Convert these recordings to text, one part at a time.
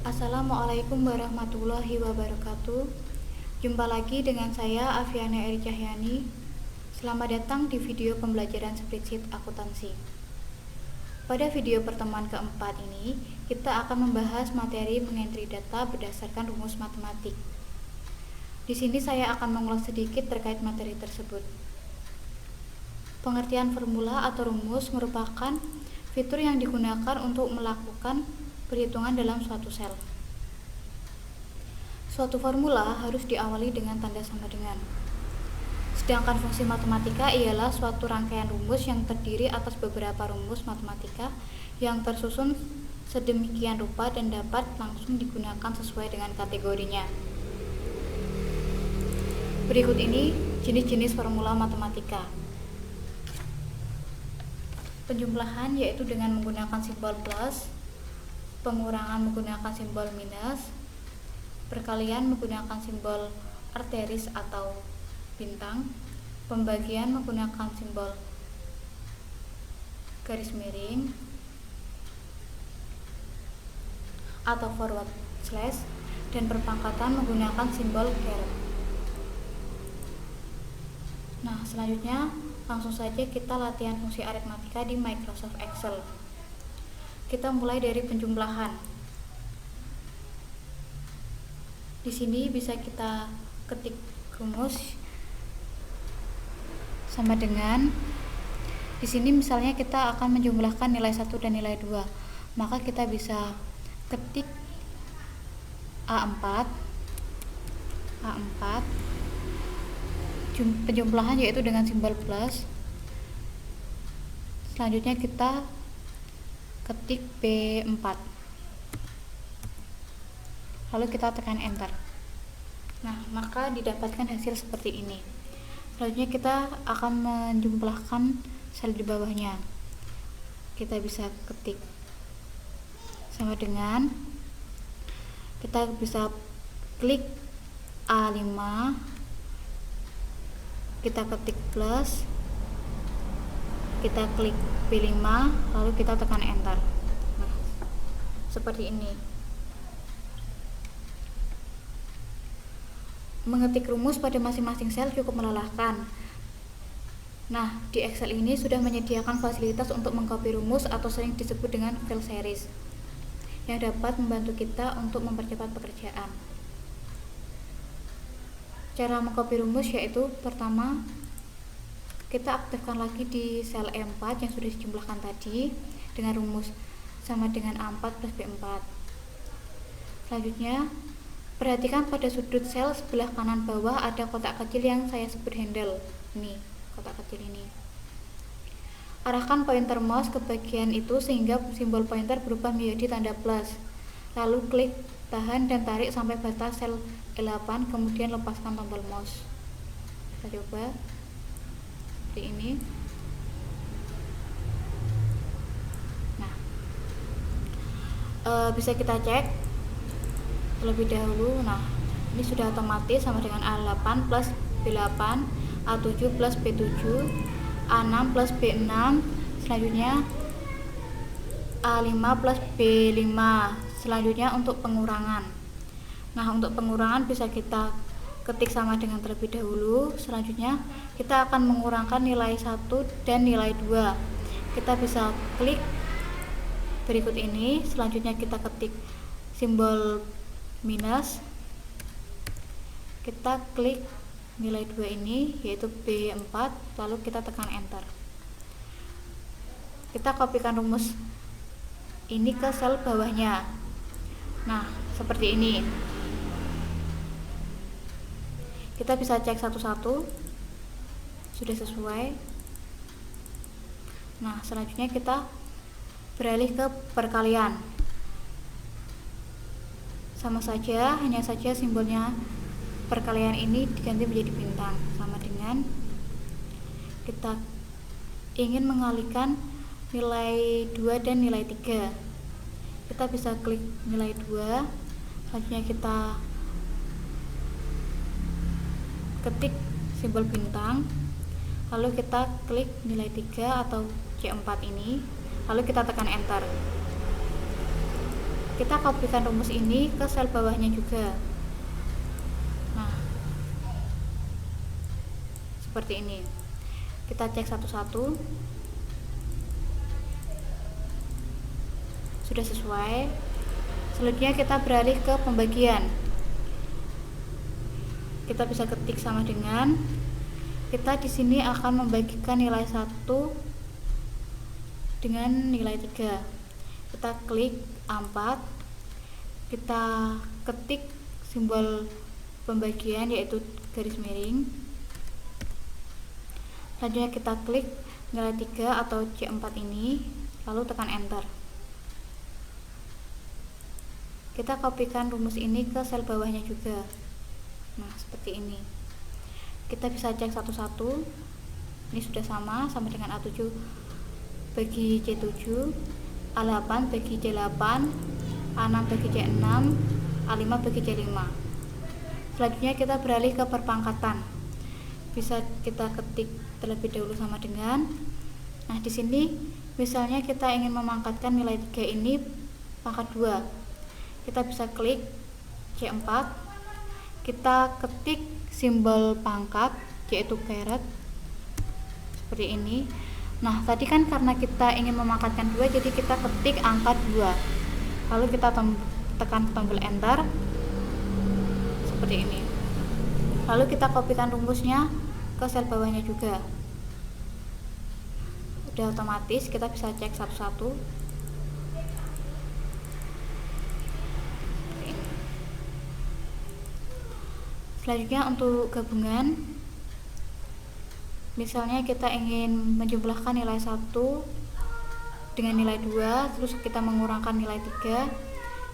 Assalamualaikum warahmatullahi wabarakatuh. Jumpa lagi dengan saya Afiana Eri Cahyani. Selamat datang di video pembelajaran spreadsheet akuntansi. Pada video pertemuan keempat ini, kita akan membahas materi mengentri data berdasarkan rumus matematik. Di sini saya akan mengulas sedikit terkait materi tersebut. Pengertian formula atau rumus merupakan fitur yang digunakan untuk melakukan perhitungan dalam suatu sel. Suatu formula harus diawali dengan tanda sama dengan. Sedangkan fungsi matematika ialah suatu rangkaian rumus yang terdiri atas beberapa rumus matematika yang tersusun sedemikian rupa dan dapat langsung digunakan sesuai dengan kategorinya. Berikut ini jenis-jenis formula matematika. Penjumlahan yaitu dengan menggunakan simbol plus, pengurangan menggunakan simbol minus, perkalian menggunakan simbol arteris atau bintang, pembagian menggunakan simbol garis miring atau forward slash, dan perpangkatan menggunakan simbol caret. Nah, selanjutnya langsung saja kita latihan fungsi aritmatika di Microsoft Excel. Kita mulai dari penjumlahan. Di sini bisa kita ketik rumus sama dengan, di sini misalnya kita akan menjumlahkan nilai 1 dan nilai 2, maka kita bisa ketik A4 penjumlahan yaitu dengan simbol plus. Selanjutnya kita ketik B4, lalu kita tekan enter. Nah, maka didapatkan hasil seperti ini. Selanjutnya kita akan menjumlahkan sel di bawahnya. Kita bisa ketik sama dengan, kita bisa klik A5, kita ketik plus, kita klik B5, lalu kita tekan enter. Nah, seperti ini. Mengetik rumus pada masing-masing sel cukup melelahkan. Nah, di Excel ini sudah menyediakan fasilitas untuk mengcopy rumus atau sering disebut dengan file series, yang dapat membantu kita untuk mempercepat pekerjaan. Cara mengcopy rumus yaitu, pertama, kita aktifkan lagi di sel E4 yang sudah dijumlahkan tadi dengan rumus sama dengan A4 plus B4. Selanjutnya, perhatikan pada sudut sel sebelah kanan bawah ada kotak kecil yang saya sebut handle. Ini, kotak kecil ini. Arahkan pointer mouse ke bagian itu sehingga simbol pointer berubah menjadi tanda plus. Lalu klik, tahan dan tarik sampai batas sel E8, kemudian lepaskan tombol mouse. Kita coba seperti ini. Nah, bisa kita cek terlebih dahulu. Nah, ini sudah otomatis sama dengan A8 plus B8, A7 plus B7, A6 plus B6. Selanjutnya A5 plus B5. Selanjutnya untuk pengurangan. Nah, untuk pengurangan bisa kita ketik sama dengan terlebih dahulu. Selanjutnya kita akan mengurangkan nilai 1 dan nilai 2. Kita bisa klik berikut ini. Selanjutnya kita ketik simbol minus, kita klik nilai 2 ini yaitu B4, lalu kita tekan enter. Kita kopikan rumus ini ke sel bawahnya. Nah, seperti ini. Kita bisa cek satu-satu sudah sesuai. Nah, selanjutnya kita beralih ke perkalian. Sama saja, hanya saja simbolnya perkalian ini diganti menjadi bintang, sama dengan kita ingin mengalikan nilai 2 dan nilai 3. Kita bisa klik nilai 2, selanjutnya kita ketik simbol bintang, lalu kita klik nilai 3 atau C4 ini, lalu kita tekan enter. kita kopikan rumus ini ke sel bawahnya juga. Nah, seperti ini. Kita cek satu-satu. Sudah sesuai. Selanjutnya kita beralih ke pembagian. Kita bisa ketik sama dengan, kita di sini akan membagikan nilai 1 dengan nilai 3. Kita klik A4, kita ketik simbol pembagian yaitu garis miring. Selanjutnya kita klik nilai 3 atau C4 ini, lalu tekan enter. Kita kopikan rumus ini ke sel bawahnya juga. Nah, seperti ini. Kita bisa cek satu-satu. Ini sudah sama dengan A7 bagi C7, A8 bagi C8, A6 bagi C6, A5 bagi C5. Selanjutnya kita beralih ke perpangkatan. Bisa kita ketik terlebih dahulu sama dengan. Nah, di sini misalnya kita ingin memangkatkan nilai 3 ini pangkat 2. Kita bisa klik C4. Kita ketik simbol pangkat yaitu caret seperti ini. Nah, tadi kan karena kita ingin memangkatkan 2, jadi kita ketik angka 2, lalu kita tekan tombol enter seperti ini. Lalu kita kopikan rumusnya ke sel bawahnya juga. Udah otomatis, kita bisa cek satu-satu. Selanjutnya untuk gabungan, misalnya kita ingin menjumlahkan nilai 1 dengan nilai 2, terus kita mengurangkan nilai 3,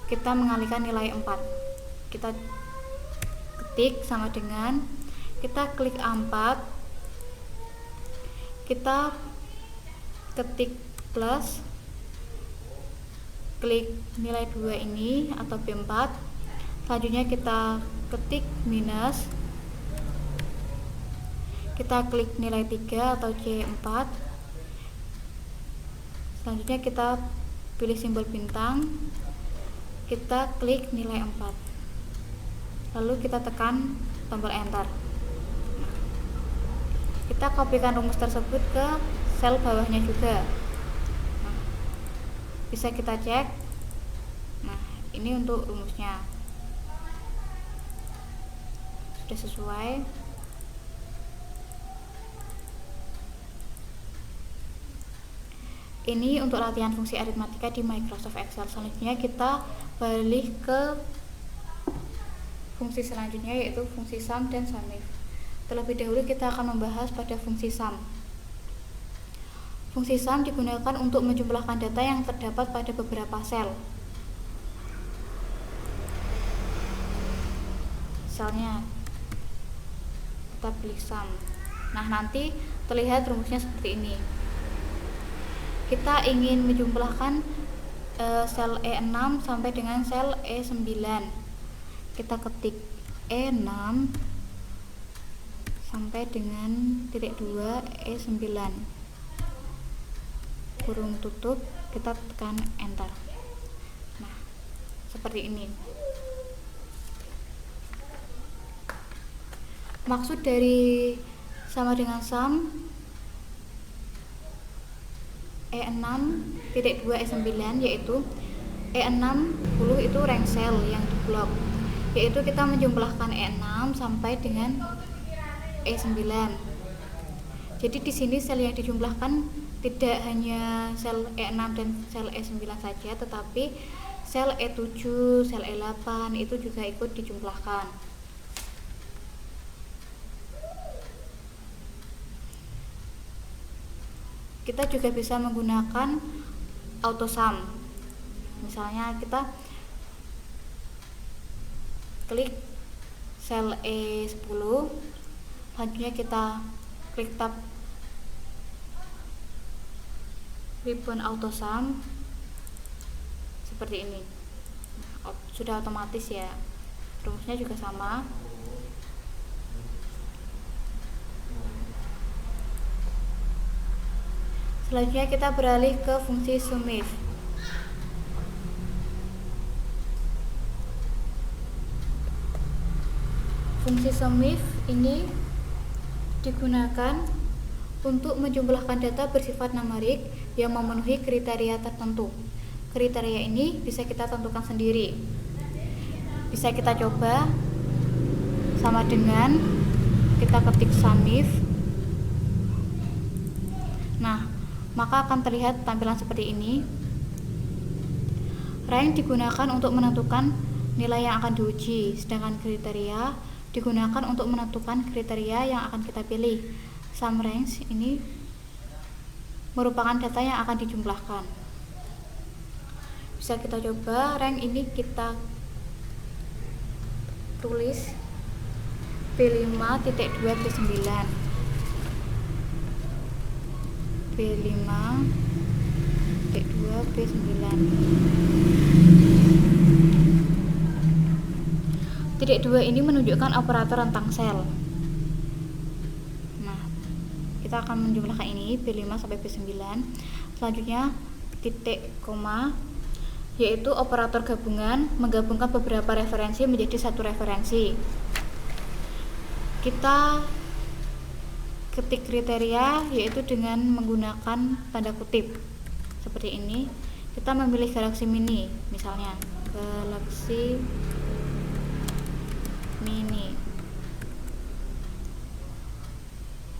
kita mengalihkan nilai 4. Kita ketik sama dengan, kita klik A4, kita ketik plus, klik nilai 2 ini atau B4. Selanjutnya kita ketik minus, kita klik nilai 3 atau C4. Selanjutnya kita pilih simbol bintang, kita klik nilai 4, lalu kita tekan tombol enter. Kita kopikan rumus tersebut ke sel bawahnya juga. Nah, bisa kita cek. Nah, ini untuk rumusnya sudah sesuai. Ini untuk latihan fungsi aritmatika di Microsoft Excel. Selanjutnya kita balik ke fungsi selanjutnya yaitu fungsi sum dan SUMIF. Terlebih dahulu kita akan membahas pada fungsi sum. Fungsi sum digunakan untuk menjumlahkan data yang terdapat pada beberapa sel. Misalnya kita pilih sum. Nah, nanti terlihat rumusnya seperti ini. Kita ingin menjumlahkan sel E6 sampai dengan sel E9. Kita ketik E6 sampai dengan titik 2 E9. Kurung tutup, kita tekan enter. Nah, seperti ini. Maksud dari sama dengan sum E6 titik 2 E9 yaitu E60 itu rank cell yang diblok, yaitu kita menjumlahkan E6 sampai dengan E9. Jadi di sini sel yang dijumlahkan tidak hanya sel E6 dan sel E9 saja, tetapi sel E7, sel E8 itu juga ikut dijumlahkan. Kita juga bisa menggunakan auto sum. Misalnya kita klik sel E10, selanjutnya kita klik tab ribbon auto sum seperti ini. Sudah otomatis ya. Rumusnya juga sama. Selanjutnya kita beralih ke fungsi SUMIF. Fungsi SUMIF ini digunakan untuk menjumlahkan data bersifat numerik yang memenuhi kriteria tertentu. Kriteria ini bisa kita tentukan sendiri. Bisa kita coba sama dengan kita ketik SUMIF. Nah, maka akan terlihat tampilan seperti ini. Rank digunakan untuk menentukan nilai yang akan diuji, sedangkan kriteria digunakan untuk menentukan kriteria yang akan kita pilih. Sum range ini merupakan data yang akan dijumlahkan. Bisa kita coba, rank ini kita tulis B5.2 B9, B5.2 B9. Titik 2 ini menunjukkan operator rentang sel. Nah, kita akan menjumlahkan ini B5 sampai B9. Selanjutnya titik koma, yaitu operator gabungan, menggabungkan beberapa referensi menjadi satu referensi. Kita ketik kriteria, yaitu dengan menggunakan tanda kutip seperti ini. Kita memilih Galaxy Mini, misalnya Galaxy Mini,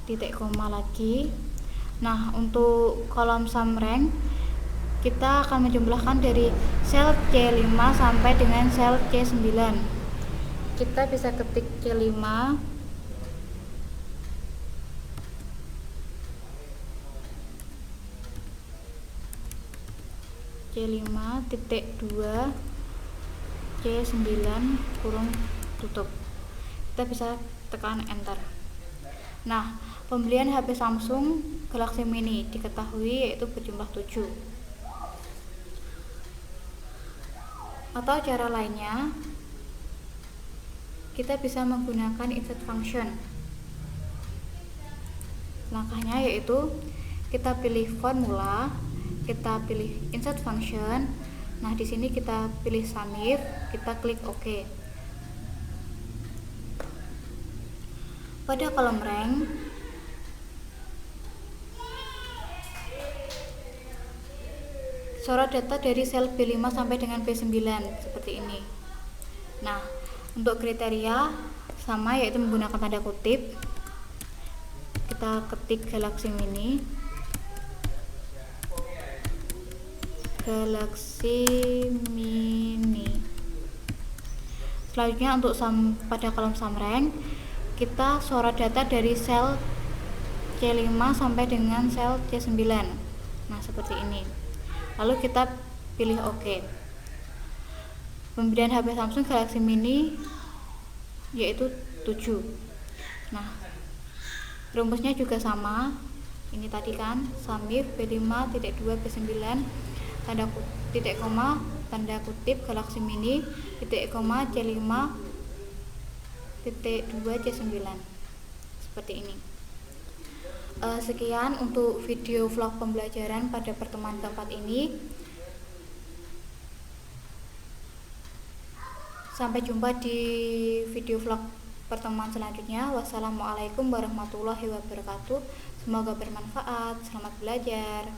titik koma lagi. Nah, untuk kolom sum rank kita akan menjumlahkan dari sel C5 sampai dengan sel C9. Kita bisa ketik C5, titik 2 C9 kurung tutup. Kita bisa tekan enter. Nah, pembelian HP Samsung Galaxy Mini diketahui yaitu berjumlah 7. Atau cara lainnya, kita bisa menggunakan insert function. Langkahnya yaitu kita pilih formula, kita pilih insert function. Nah, di sini kita pilih SUMIF, kita klik OK. Pada kolom rank, sorot data dari sel B5 sampai dengan B9 seperti ini. Nah, untuk kriteria sama, yaitu menggunakan tanda kutip. Kita ketik Galaxy Mini, Galaxy Mini. Selanjutnya untuk pada kolom sum rank, kita sorot data dari sel C5 sampai dengan sel C9. Nah, seperti ini. Lalu kita pilih OK. Pembelian HP Samsung Galaxy Mini yaitu 7. Nah, rumusnya juga sama. Ini tadi kan SUMIF B5.2 B9, titik koma, tanda kutip Galaxy Mini, titik koma C5 titik 2 C9 seperti ini. Sekian untuk video vlog pembelajaran pada pertemuan keempat ini. Sampai jumpa di video vlog pertemuan selanjutnya. Wassalamualaikum warahmatullahi wabarakatuh. Semoga bermanfaat. Selamat belajar.